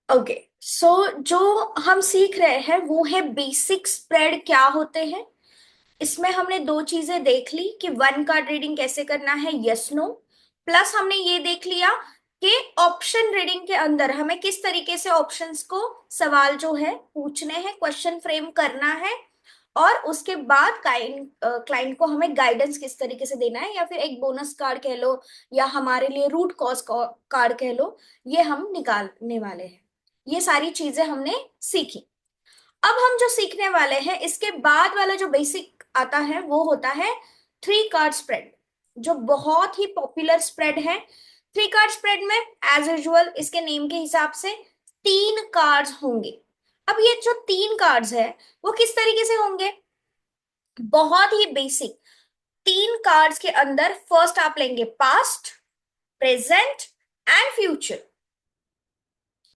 Okay, सो जो हम सीख रहे हैं वो है बेसिक स्प्रेड क्या होते हैं। इसमें हमने दो चीजें देख ली कि वन कार्ड रीडिंग कैसे करना है, यस नो। प्लस हमने ये देख लिया कि ऑप्शन रीडिंग के अंदर हमें किस तरीके से ऑप्शंस को सवाल जो है पूछने हैं, क्वेश्चन फ्रेम करना है। और उसके बाद क्लाइंट को हमें गाइडेंस किस तरीके से देना है, या फिर एक बोनस कार्ड कह लो, या हमारे लिए रूट कॉज कार्ड कह लो, ये हम निकालने वाले हैं। ये सारी चीजें हमने सीखी। अब हम जो सीखने वाले हैं इसके बाद वाला जो बेसिक आता है वो होता है थ्री कार्ड स्प्रेड, जो बहुत ही पॉपुलर स्प्रेड है। थ्री कार्ड स्प्रेड में एज यूजुअल इसके नेम के हिसाब से तीन कार्ड्स होंगे। अब ये जो तीन कार्ड्स है वो किस तरीके से होंगे, बहुत ही बेसिक। तीन कार्ड्स के अंदर फर्स्ट आप लेंगे पास्ट, प्रेजेंट एंड फ्यूचर।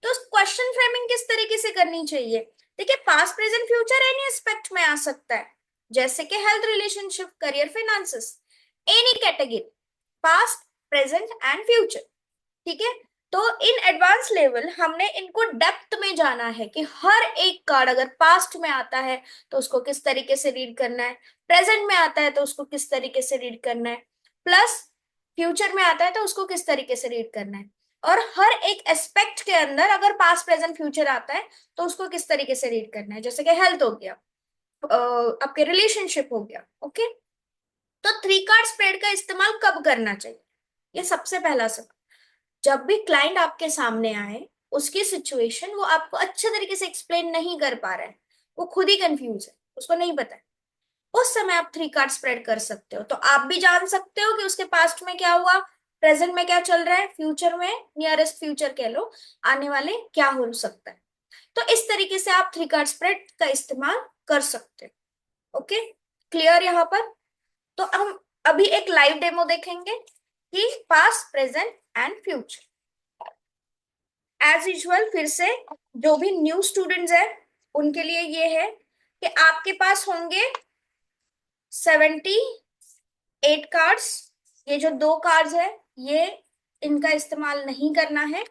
तो क्वेश्चन फ्रेमिंग किस तरीके से करनी चाहिए, देखिए past present future any aspect में आ सकता है, जैसे कि health, relationship, career, finances, any category, past, present and future. ठीक है। तो इन एडवांस लेवल हमने इनको डेप्थ में जाना है कि हर एक कार्ड अगर पास्ट में आता है तो उसको किस तरीके से रीड करना है, प्रेजेंट में आता है तो उसको किस तरीके से रीड करना है, प्लस फ्यूचर में आता है तो उसको किस तरीके से रीड करना है। और हर एक एस्पेक्ट के अंदर अगर पास्ट प्रेजेंट फ्यूचर आता है तो उसको किस तरीके से रीड करना है, जैसे कि हेल्थ हो गया, आपके रिलेशनशिप हो गया। ओके। तो थ्री कार्ड स्प्रेड का इस्तेमाल कब करना चाहिए, ये सबसे पहला सवाल। जब भी क्लाइंट आपके सामने आए, उसकी सिचुएशन वो आपको अच्छे तरीके से एक्सप्लेन नहीं कर पा रहा है, वो खुद ही कंफ्यूज है, उसको नहीं पता है, उस समय आप थ्री कार्ड स्प्रेड कर सकते हो। तो आप भी जान सकते हो कि उसके पास्ट में क्या हुआ, प्रेजेंट में क्या चल रहा है, फ्यूचर में, नियरेस्ट फ्यूचर कह लो, आने वाले क्या हो सकता है। तो इस तरीके से आप थ्री कार्ड स्प्रेड का इस्तेमाल कर सकते हो। ओके, क्लियर यहाँ पर। तो हम अभी एक लाइव डेमो देखेंगे कि past, present and future. As usual फिर से जो भी न्यू स्टूडेंट्स है उनके लिए ये है कि आपके पास होंगे 78 कार्ड्स। ये जो दो कार्ड्स है ये इनका इस्तेमाल नहीं करना है,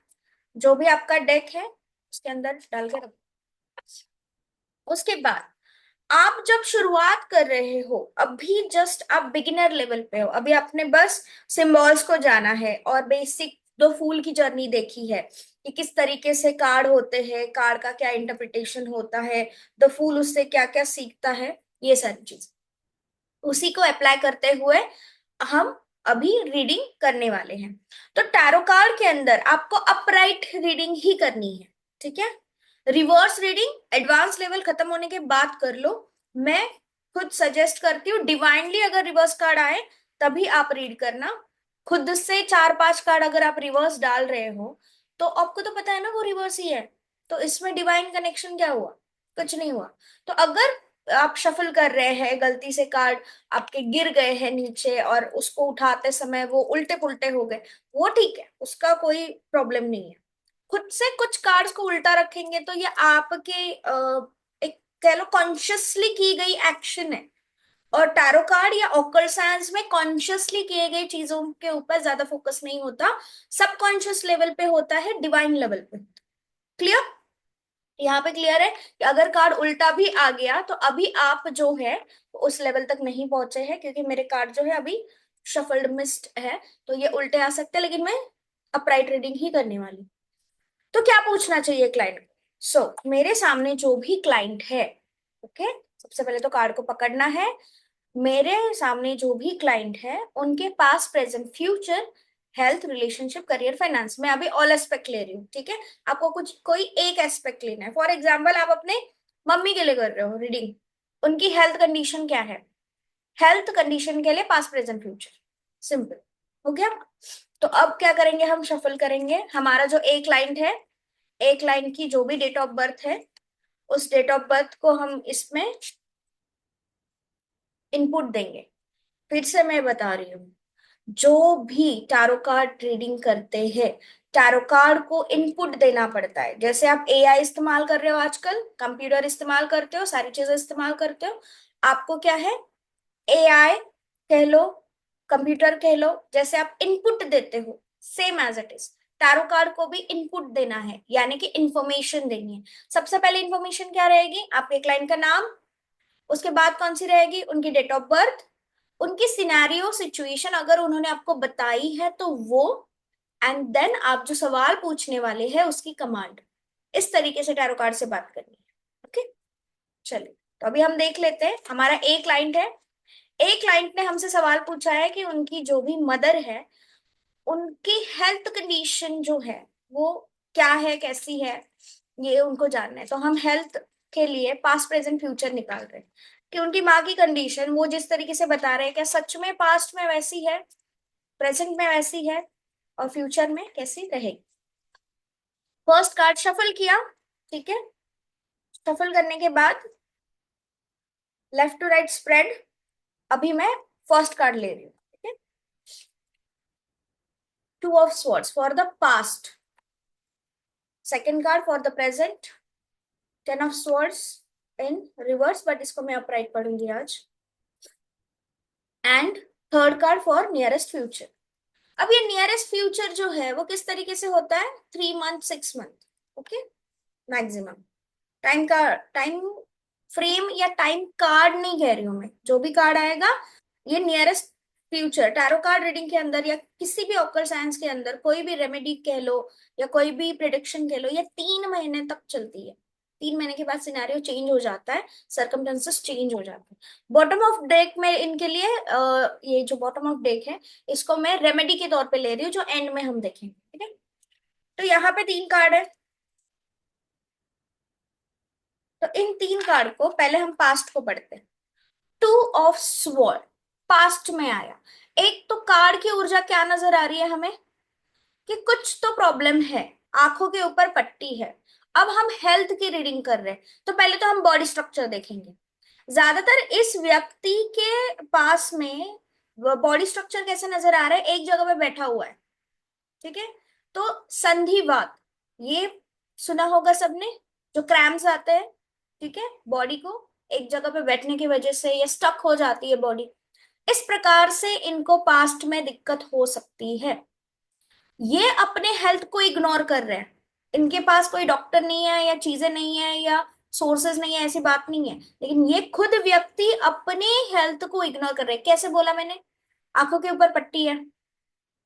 जो भी आपका डेक है उसके अंदर डाल के रखो। उसके बाद आप जब शुरुआत कर रहे हो, अभी जस्ट आप बिगिनर लेवल पे हो, अभी आपने बस सिंबल्स को जाना है और बेसिक दो फूल की जर्नी देखी है कि किस तरीके से कार्ड होते हैं, कार्ड का क्या इंटरप्रिटेशन होता है, द फूल उससे क्या क्या सीखता है, ये सारी चीज उसी को अप्लाई करते हुए हम अभी रीडिंग करने वाले हैं। तो टैरो कार्ड के अंदर आपको अपराइट रीडिंग ही करनी है। ठीक है। रिवर्स रीडिंग एडवांस लेवल खत्म होने के बाद कर लो। मैं खुद सजेस्ट करती हूँ डिवाइनली अगर रिवर्स कार्ड आए तभी आप रीड करना। खुद से चार पांच कार्ड अगर आप रिवर्स डाल रहे हो तो आपको तो पता है ना वो रिवर्स ही है, तो इसमें डिवाइन कनेक्शन क्या हुआ, कुछ नहीं हुआ। तो अगर आप शफल कर रहे हैं गलती से कार्ड आपके गिर गए हैं नीचे और उसको उठाते समय वो उल्टे पुल्टे हो गए, वो ठीक है, उसका कोई प्रॉब्लम नहीं है। खुद से कुछ कार्ड्स को उल्टा रखेंगे तो ये आपके एक कह लो कॉन्शियसली की गई एक्शन है। और टैरो कार्ड या ऑकल्ट साइंस में कॉन्शियसली किए गए चीजों के ऊपर ज्यादा फोकस नहीं होता, सबकॉन्शियस लेवल पे होता है, डिवाइन लेवल पे। क्लियर। यहाँ पे क्लियर है कि अगर कार्ड उल्टा भी आ गया तो अभी आप जो है उस लेवल तक नहीं पहुंचे हैं, क्योंकि मेरे कार्ड जो है अभी शफल्ड मिस्ड है, तो ये उल्टे आ सकते हैं, लेकिन मैं अपराइट रीडिंग ही करने वाली हूँ। तो क्या पूछना चाहिए क्लाइंट को, मेरे सामने जो भी क्लाइंट है, ओके, सबसे पहले तो कार्ड को पकड़ना है। मेरे सामने जो भी क्लाइंट है उनके पास present, future, health, relationship, career, finance, मैं अभी ऑल एस्पेक्ट ले रही हूँ। ठीक है। आपको कुछ कोई एक एस्पेक्ट लेना है, फॉर एग्जाम्पल आप अपने मम्मी के लिए कर रहे हो रीडिंग, उनकी हेल्थ कंडीशन क्या है, हेल्थ कंडीशन के लिए पास्ट, प्रेजेंट, फ्यूचर, सिंपल हो गया। तो अब क्या करेंगे, हम शफल करेंगे हमारा जो एक क्लाइंट है, एक लाइन की जो भी डेट ऑफ बर्थ है उस डेट ऑफ बर्थ को हम इसमें इनपुट देंगे। फिर से मैं बता रही हूँ, जो भी टैरो कार्ड रीडिंग करते हैं टैरो कार्ड को इनपुट देना पड़ता है। जैसे आप एआई इस्तेमाल कर रहे हो, आजकल कंप्यूटर इस्तेमाल करते हो, सारी चीजें इस्तेमाल करते हो, आपको क्या है, एआई कह लो, कंप्यूटर कह लो, जैसे आप इनपुट देते हो same as it is, tarot card को भी इनपुट देना है, यानी कि इंफॉर्मेशन देनी है। सबसे पहले इंफॉर्मेशन क्या रहेगी, आपके क्लाइंट का नाम, उसके बाद कौन सी रहेगी, उनकी डेट ऑफ बर्थ, उनकी सिनेरियो सिचुएशन अगर उन्होंने आपको बताई है तो वो, एंड देन आप जो सवाल पूछने वाले हैं उसकी कमांड। इस तरीके से टैरो कार्ड से बात करनी है। ओके, चलिए, तो अभी हम देख लेते हैं। हमारा एक क्लाइंट है, एक क्लाइंट ने हमसे सवाल पूछा है कि उनकी जो भी मदर है, उनकी हेल्थ कंडीशन जो है वो क्या है, कैसी है, ये उनको जानना है। तो हम हेल्थ के लिए पास्ट प्रेजेंट फ्यूचर निकाल रहे हैं कि उनकी माँ की कंडीशन वो जिस तरीके से बता रहे हैं क्या सच में पास्ट में वैसी है, प्रेजेंट में वैसी है, और फ्यूचर में कैसी रहेगी। फर्स्ट कार्ड शफल किया, ठीक है। शफल करने के बाद लेफ्ट टू राइट स्प्रेड। अभी मैं फर्स्ट कार्ड ले रही हूँ, ठीक है। Two of swords for the past, second card for the present, ten of swords in reverse, but इसको मैं अपराइट पढ़ूंगी आज, and third card for nearest future. अब ये नियरेस्ट फ्यूचर जो है वो किस तरीके से होता है, 3 month 6 month, okay, maximum time का, टाइम फ्रेम या टाइम कार्ड नहीं कह रही हूं मैं, जो भी कार्ड आएगा ये nearest future tarot card reading के अंदर या किसी भी ऑकल साइंस के अंदर कोई भी रेमेडी कह लो या कोई भी प्रिडिक्शन कह लो, ये 3 महीने तक चलती है। 3 महीने के बाद सिनेरियो चेंज हो जाता है, सर्कमस्टेंसेस चेंज हो जाते हैं। बॉटम ऑफ डेक में इनके लिए ये जो बॉटम ऑफ डेक है इसको मैं रेमेडी के तौर पे ले रही हूँ, जो एंड में हम देखेंगे, ठीक है। तो यहाँ पे 3 कार्ड है, तो इन 3 कार्ड को पहले हम पास्ट को पढ़ते हैं। टू ऑफ स्वॉर्ड पास्ट में आया। एक तो कार्ड की ऊर्जा क्या नजर आ रही है हमें, कि कुछ तो प्रॉब्लम है, आंखों के ऊपर पट्टी है। अब हम हेल्थ की रीडिंग कर रहे हैं, तो पहले तो हम बॉडी स्ट्रक्चर देखेंगे। ज्यादातर इस व्यक्ति के पास में बॉडी स्ट्रक्चर कैसे नजर आ रहा है, एक जगह पे बैठा हुआ है, ठीक है। तो संधिवात, ये सुना होगा सबने, जो क्रैम्स आते हैं, ठीक है, बॉडी को एक जगह पे बैठने की वजह से ये स्टक हो जाती है बॉडी, इस प्रकार से इनको पास्ट में दिक्कत हो सकती है। ये अपने हेल्थ को इग्नोर कर रहे हैं, इनके पास कोई डॉक्टर नहीं है या चीजें नहीं है या सोर्सेज नहीं है, ऐसी बात नहीं है, लेकिन ये खुद व्यक्ति अपने हेल्थ को इग्नोर कर रहे हैं। कैसे बोला मैंने, आंखों के ऊपर पट्टी है,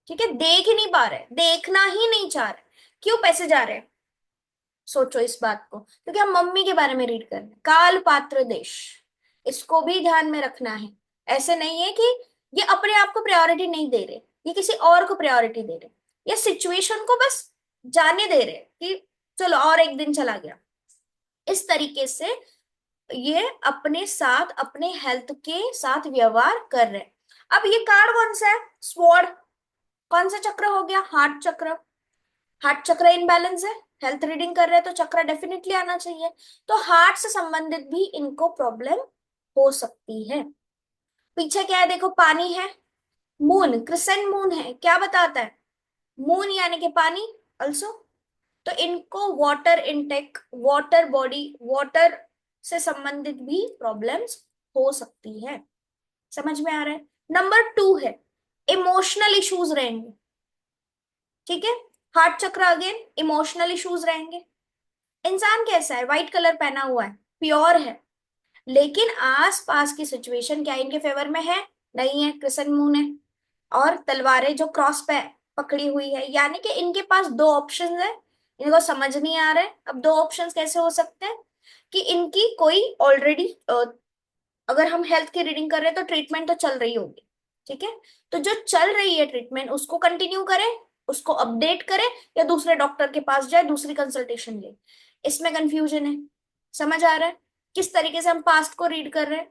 ठीक है, देख ही नहीं पा रहे, देखना ही नहीं चाह रहे, क्यों, पैसे जा रहे हैं। सोचो इस बात को, क्योंकि हम मम्मी के बारे में रीड कर रहे हैं, काल पात्र देश, इसको भी ध्यान में रखना है। ऐसे नहीं है कि ये अपने आप को प्रायोरिटी नहीं दे रहे, ये किसी और को प्रायोरिटी दे रहे, ये सिचुएशन को बस जाने दे रहे कि चलो और एक दिन चला गया। इस तरीके से ये अपने साथ, अपने हेल्थ के साथ व्यवहार कर रहे हैं। अब ये कार्ड कौन सा है, स्वॉर्ड, कौन सा चक्र हो गया, हार्ट चक्र। हार्ट चक्र इनबैलेंस है, हेल्थ रीडिंग कर रहे हैं तो चक्र डेफिनेटली आना चाहिए। तो हार्ट से संबंधित भी इनको प्रॉब्लम हो सकती है। पीछे क्या है देखो, पानी है, मून, क्रिसेंट मून है, क्या बताता है, मून यानी कि पानी ऑल्सो। तो इनको water intake, water body, water से संबंधित भी प्रॉब्लम्स हो सकती है। समझ में आ रहा है। नंबर 2 है, इमोशनल इश्यूज रहेंगे, ठीक है। हार्ट चक्र अगेन इमोशनल इश्यूज रहेंगे। इंसान कैसा है, व्हाइट कलर पहना हुआ है, प्योर है, लेकिन आस पास की सिचुएशन क्या इनके फेवर में है, नहीं है, कृष्ण मून है, और तलवारें जो क्रॉस पे पकड़ी हुई है, यानी कि इनके पास 2 ऑप्शन है, इनको समझ नहीं आ रहा है। अब 2 ऑप्शन कैसे हो सकते हैं, कि इनकी कोई ऑलरेडी, अगर हम हेल्थ की रीडिंग कर रहे हैं तो ट्रीटमेंट तो चल रही होगी, ठीक है। तो जो चल रही है ट्रीटमेंट उसको कंटिन्यू करें, उसको अपडेट करें, या दूसरे डॉक्टर के पास जाए, दूसरी कंसल्टेशन ले, इसमें कंफ्यूजन है। समझ आ रहा है किस तरीके से हम पास्ट को रीड कर रहे हैं,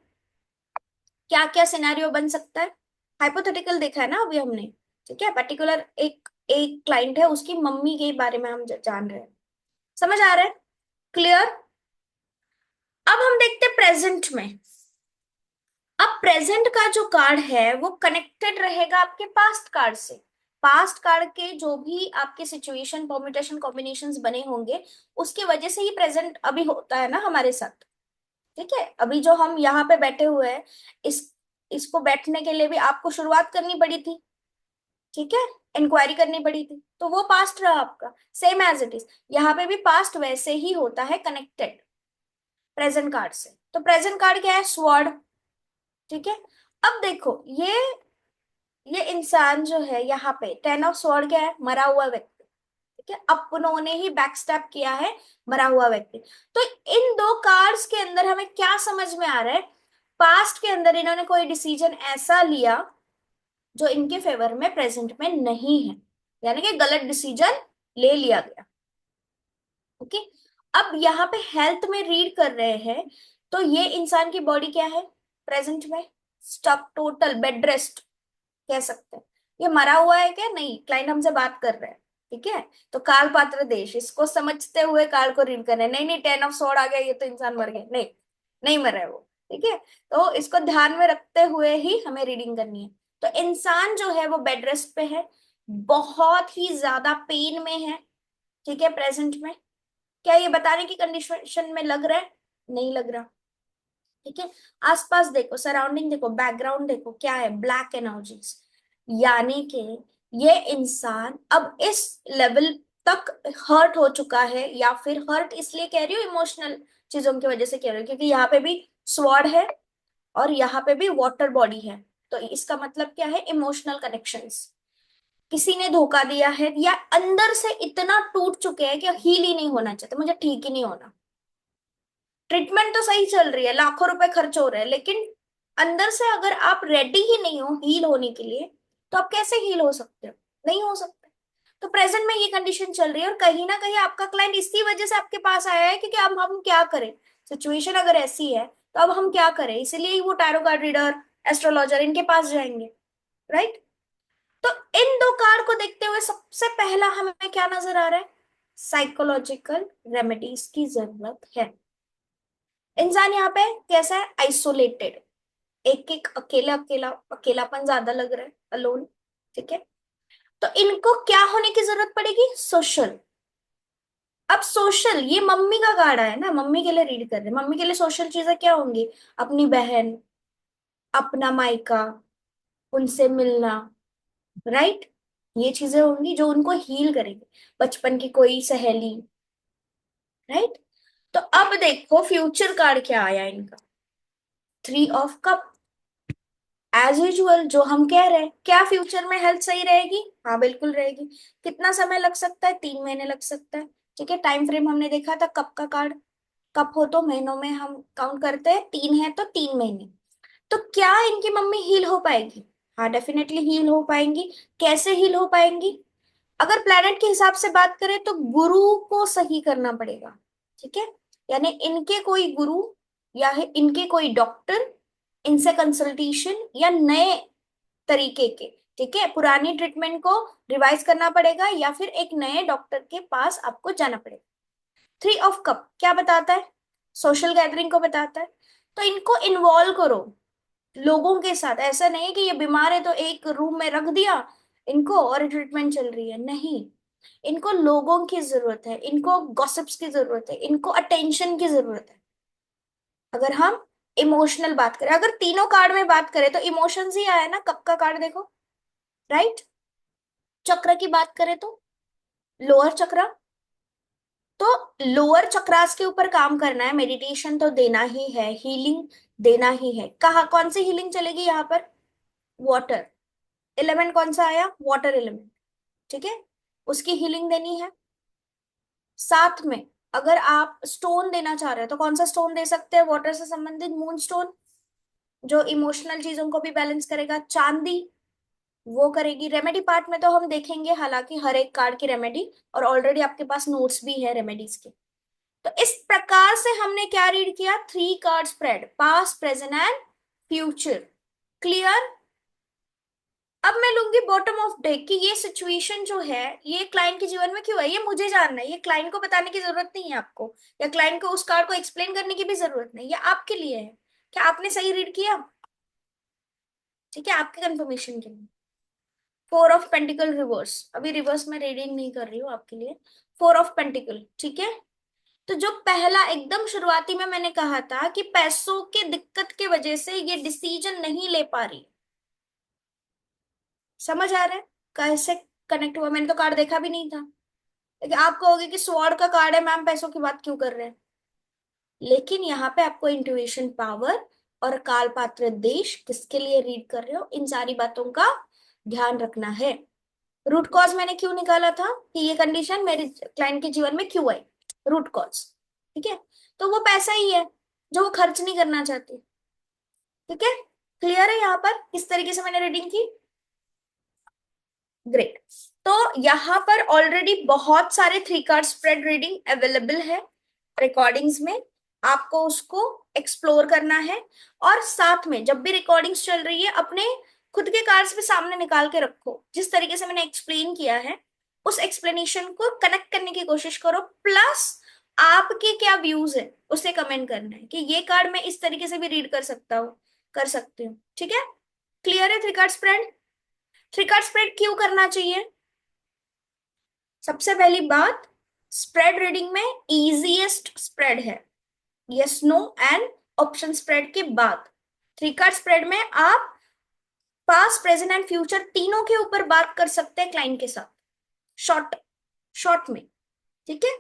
क्या क्या सिनेरियो बन सकता है। हाइपोथेटिकल देखा है ना अभी हमने, ठीक है। पर्टिकुलर एक एक क्लाइंट है, उसकी मम्मी के बारे में हम जान रहे हैं। समझ आ रहा है, क्लियर। अब हम देखते हैं प्रेजेंट में। अब प्रेजेंट का जो कार्ड है वो कनेक्टेड रहेगा आपके पास्ट कार्ड से। पास्ट कार्ड के जो भी आपके सिचुएशन परम्यूटेशन कॉम्बिनेशंस बने होंगे उसकी वजह से ही प्रेजेंट अभी होता है ना हमारे साथ, ठीक है। अभी जो हम यहाँ पे बैठे हुए हैं, इस इसको बैठने के लिए भी आपको शुरुआत करनी पड़ी थी, ठीक है। इंक्वायरी करनी पड़ी थी, तो वो पास्ट रहा आपका, सेम एज इट इज। यहाँ पे भी पास्ट वैसे ही होता है कनेक्टेड प्रेजेंट कार्ड से। तो प्रेजेंट कार्ड क्या है, स्वॉर्ड। ठीक है। अब देखो ये इंसान जो है यहाँ पे, टेन ऑफ स्वॉर्ड क्या है, मरा हुआ व्यक्ति। ठीक है, अपनों ने ही बैकस्टैप किया है मरा हुआ व्यक्ति। तो इन दो कार्ड्स के अंदर हमें क्या समझ में आ रहा है, पास्ट के अंदर इन्होंने कोई डिसीजन ऐसा लिया जो इनके फेवर में प्रेजेंट में नहीं है, यानी कि गलत डिसीजन ले लिया गया। ओके। अब यहाँ पे हेल्थ में रीड कर रहे हैं, तो ये इंसान की बॉडी क्या है, प्रेजेंट में स्टक, टोटल बेड रेस्ट कह सकते हैं। ये मरा हुआ है क्या, नहीं, क्लाइंट हमसे बात कर रहे हैं। ठीक है, तो काल पात्र देश, इसको समझते हुए काल को रीड करना है। नहीं नहीं, टेन ऑफ सोड आ गया, ये तो इंसान मर गया, नहीं, नहीं मरा है वो। ठीक है, तो इसको ध्यान में रखते हुए ही हमें रीडिंग करनी है। तो इंसान जो है वो बेड रेस्ट पे है, बहुत ही ज्यादा पेन में है। ठीक है, प्रेजेंट में। क्या ये बताने की कंडीशन में लग रहा है, नहीं लग रहा। ठीक है, आसपास देखो, सराउंडिंग देखो, बैकग्राउंड देखो, क्या है, ब्लैक एनर्जीज। यानी कि ये इंसान अब इस लेवल तक हर्ट हो चुका है, या फिर हर्ट इसलिए कह रही हूँ इमोशनल चीजों की वजह से कह रही हूँ, क्योंकि यहाँ पे भी स्वॉर्ड है और यहाँ पे भी वाटर बॉडी है। तो इसका मतलब क्या है, इमोशनल कनेक्शंस। किसी ने धोखा दिया है, या अंदर से इतना टूट चुके हैं कि हील ही नहीं होना चाहते, मुझे ठीक ही नहीं होना। ट्रीटमेंट तो सही चल रही है, लाखों रुपए खर्च हो रहे हैं, लेकिन अंदर से अगर आप रेडी ही नहीं हो हील होने के लिए, तो आप कैसे हील हो सकते हो, नहीं हो सकते। तो प्रेजेंट में ये कंडीशन चल रही है, और कहीं ना कहीं आपका क्लाइंट इसी वजह से आपके पास आया है, क्योंकि अब हम क्या करें, सिचुएशन अगर ऐसी है, तो अब हम क्या करें, इसीलिए ही वो टैरो कार्ड रीडर, एस्ट्रोलॉजर इनके पास जाएंगे। राइट। तो इन दो कार्ड को देखते हुए सबसे पहला हमें क्या नजर आ रहा है, साइकोलॉजिकल रेमेडीज की जरूरत है। इंसान यहाँ पे कैसा है, आइसोलेटेड, एक एक अकेला अकेला, अकेलापन ज्यादा लग रहा है, अलोन। ठीक है, तो इनको क्या होने की जरूरत पड़ेगी, सोशल। अब सोशल, ये मम्मी का गाड़ा है ना, मम्मी के लिए रीड कर रहे हैं, मम्मी के लिए सोशल चीजें क्या होंगी, अपनी बहन, अपना मायका, उनसे मिलना। राइट, ये चीजें होंगी जो उनको हील करेंगे, बचपन की कोई सहेली। राइट। तो अब देखो फ्यूचर कार्ड क्या आया इनका, three of cup. As usual जो हम कह रहे हैं, क्या फ्यूचर में हेल्थ सही रहेगी, हाँ बिल्कुल रहेगी। कितना समय लग सकता है, 3 महीने लग सकता है। ठीक है, टाइम फ्रेम हमने देखा था कप का कार्ड, कप हो तो महीनों में हम काउंट करते हैं, 3 है तो 3 महीने। तो क्या इनकी मम्मी हील हो पाएगी, हाँ डेफिनेटली हील हो पाएंगी। कैसे हील हो पाएंगी, अगर प्लेनेट के हिसाब से बात करें तो गुरु को सही करना पड़ेगा। ठीक है, यानी इनके कोई गुरु, या है इनके कोई डॉक्टर, इनसे कंसल्टेशन, या नए तरीके के, ठीक है, पुरानी ट्रीटमेंट को रिवाइज करना पड़ेगा, या फिर एक नए डॉक्टर के पास आपको जाना पड़ेगा। थ्री ऑफ कप क्या बताता है, सोशल गैदरिंग को बताता है। तो इनको इन्वॉल्व करो लोगों के साथ, ऐसा नहीं है कि ये बीमार है तो एक रूम में रख दिया इनको और ट्रीटमेंट चल रही है, नहीं। इनको लोगों की जरूरत है, इनको गॉसिप्स की जरूरत है, इनको अटेंशन की जरूरत है। अगर हम इमोशनल बात करें, अगर तीनों कार्ड में बात करें तो इमोशंस ही आया ना, कब का कार्ड देखो। राइट। चक्र की बात करें तो लोअर चक्र, तो लोअर चक्रास के ऊपर काम करना है, मेडिटेशन तो देना ही है, हीलिंग देना ही है। कहा कौन सी हीलिंग चलेगी यहाँ पर, वाटर एलिमेंट कौन सा आया, वाटर एलिमेंट। ठीक है, उसकी हीलिंग देनी है। साथ में अगर आप स्टोन देना चाह रहे हो तो कौन सा स्टोन दे सकते हैं, वाटर से संबंधित मून स्टोन, जो इमोशनल चीजों को भी बैलेंस करेगा। चांदी, वो करेगी। रेमेडी पार्ट में तो हम देखेंगे हालांकि हर एक कार्ड की रेमेडी, और ऑलरेडी आपके पास नोट्स भी है रेमेडीज के। तो इस प्रकार से हमने क्या रीड किया, three card spread, past present and future. Clear. अब मैं लूंगी बॉटम ऑफ डेक कि ये सिचुएशन जो है ये क्लाइंट के जीवन में क्यों है, ये मुझे जानना है, ये क्लाइंट को बताने की जरूरत नहीं है आपको, या क्लाइंट को उस कार्ड को एक्सप्लेन करने की भी जरूरत नहीं, ये आपके लिए है। क्या आपने सही रीड किया, ठीक है, आपके कंफर्मेशन के लिए। फोर ऑफ पेंटिकल रिवर्स, अभी रिवर्स में रीडिंग नहीं कर रही हूँ आपके लिए। फोर ऑफ पेंटिकल, ठीक है। तो जो पहला एकदम शुरुआती में मैंने कहा था कि पैसों के दिक्कत के वजह से ये डिसीजन नहीं ले पा रही, समझ आ रहा है कैसे कनेक्ट हुआ? मैंने तो कार्ड देखा भी नहीं था। लेकिन आप कहोगे कि स्वॉर्ड का कार्ड है मैम, पैसों की बात क्यों कर रहे हैं? लेकिन यहाँ पे आपको इंट्यूशन पावर और काल पात्र देश किसके लिए रीड कर रहे हो, इन सारी बातों का ध्यान रखना है। रूट कॉज मैंने क्यों निकाला था कि ये कंडीशन मेरे क्लाइंट के जीवन में क्यों आई, रूट कॉज। ठीक है, तो वो पैसा ही है जो वो खर्च नहीं करना चाहती। ठीक है, क्लियर है यहाँ पर किस तरीके से मैंने रीडिंग की? ग्रेट। तो यहाँ पर ऑलरेडी बहुत सारे 3 कार्ड स्प्रेड रीडिंग अवेलेबल है रिकॉर्डिंग्स में, आपको उसको एक्सप्लोर करना है। और साथ में जब भी रिकॉर्डिंग्स चल रही है अपने खुद के कार्ड्स भी सामने निकाल के रखो, जिस तरीके से मैंने एक्सप्लेन किया है उस एक्सप्लेनेशन को कनेक्ट करने की कोशिश करो, प्लस आपके क्या व्यूज है उसे कमेंट करना है कि ये कार्ड मैं इस तरीके से भी रीड कर सकता हूँ, कर सकती हूँ। ठीक है, क्लियर है? 3 कार्ड स्प्रेड, 3 कार्ड स्प्रेड क्यों करना चाहिए? सबसे पहली बात, स्प्रेड रीडिंग में इजीएस्ट स्प्रेड है yes no and option spread के बाद। 3 कार्ड स्प्रेड में आप पास्ट प्रेजेंट एंड फ्यूचर तीनों के ऊपर बात कर सकते हैं क्लाइंट के साथ, शॉर्ट शॉर्ट में। ठीक है,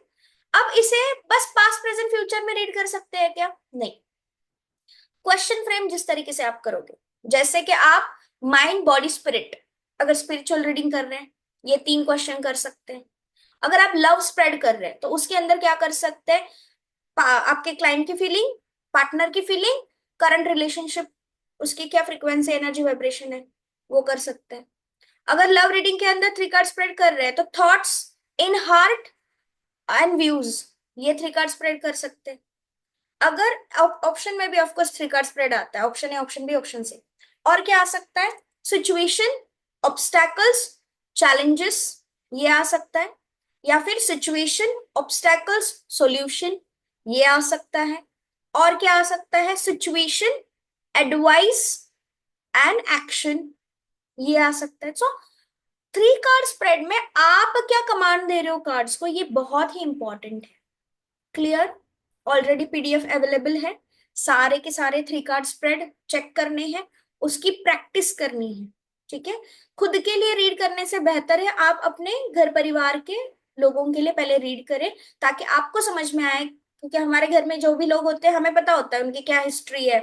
अब इसे बस पास्ट प्रेजेंट फ्यूचर में रीड कर सकते हैं क्या? नहीं। क्वेश्चन फ्रेम जिस तरीके से आप करोगे, जैसे कि आप माइंड बॉडी स्पिरिट अगर स्पिरिचुअल रीडिंग कर रहे हैं, ये 3 क्वेश्चन कर सकते हैं। अगर आप लव स्प्रेड कर रहे हैं तो उसके अंदर क्या कर सकते हैं, आपके क्लाइंट की फीलिंग, पार्टनर की फीलिंग, करंट रिलेशनशिप, उसकी क्या फ्रीक्वेंसी एनर्जी वाइब्रेशन है, वो कर सकते हैं। अगर लव रीडिंग के अंदर 3 कार्ड स्प्रेड कर रहे हैं तो thoughts in heart and views, ये 3 कार्ड स्प्रेड कर सकते हैं। अगर ऑप्शन में भी ऑफकोर्स 3 कार्ड स्प्रेड आता है, ऑप्शन है, ऑप्शन बी, ऑप्शन सी। और क्या आ सकता है, सिचुएशन, ऑब्स्टैकल्स, चैलेंजेस, ये आ सकता है। या फिर सिचुएशन, ऑब्स्टैकल्स, सॉल्यूशन, ये आ सकता है। और क्या आ सकता है, सिचुएशन, एडवाइस एंड एक्शन, ये आ सकता है। सो 3 कार्ड स्प्रेड में आप क्या कमांड दे रहे हो कार्ड्स को, ये बहुत ही इंपॉर्टेंट है। क्लियर? ऑलरेडी पीडीएफ अवेलेबल है, सारे के सारे 3 कार्ड स्प्रेड चेक करने हैं, उसकी प्रैक्टिस करनी है। ठीक है, खुद के लिए रीड करने से बेहतर है आप अपने घर परिवार के लोगों के लिए पहले रीड करें, ताकि आपको समझ में आए। क्योंकि हमारे घर में जो भी लोग होते हैं हमें पता होता है उनकी क्या हिस्ट्री है,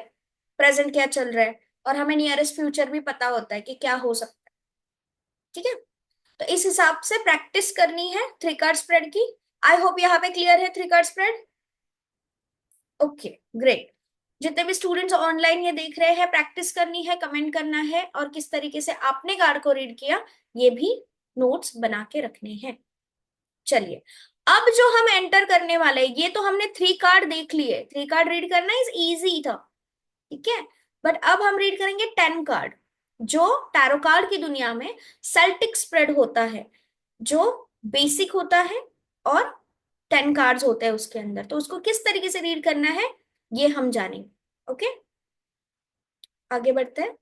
प्रेजेंट क्या चल रहा है, और हमें नियरेस्ट फ्यूचर भी पता होता है कि क्या हो सकता है। ठीक है, तो इस हिसाब से प्रैक्टिस करनी है 3 कार्ड स्प्रेड की। आई होप यहाँ पे क्लियर है 3 कार्ड स्प्रेड। Okay, great. जितने भी स्टूडेंट्स ऑनलाइन ये देख रहे हैं, प्रैक्टिस करनी है, कमेंट करना है, और किस तरीके से आपने कार्ड को रीड किया ये भी नोट्स बना के रखने हैं। चलिए, अब जो हम एंटर करने वाले हैं, ये तो हमने 3 कार्ड देख लिए, 3 कार्ड रीड करना इज इजी था। ठीक है, बट अब हम रीड करेंगे 10 कार्ड, जो टैरो कार्ड की दुनिया में सेल्टिक स्प्रेड होता है, जो बेसिक होता है, और 10 कार्ड्स होते हैं उसके अंदर। तो उसको किस तरीके से रीड करना है ये हम जानेंगे। ओके, आगे बढ़ते हैं।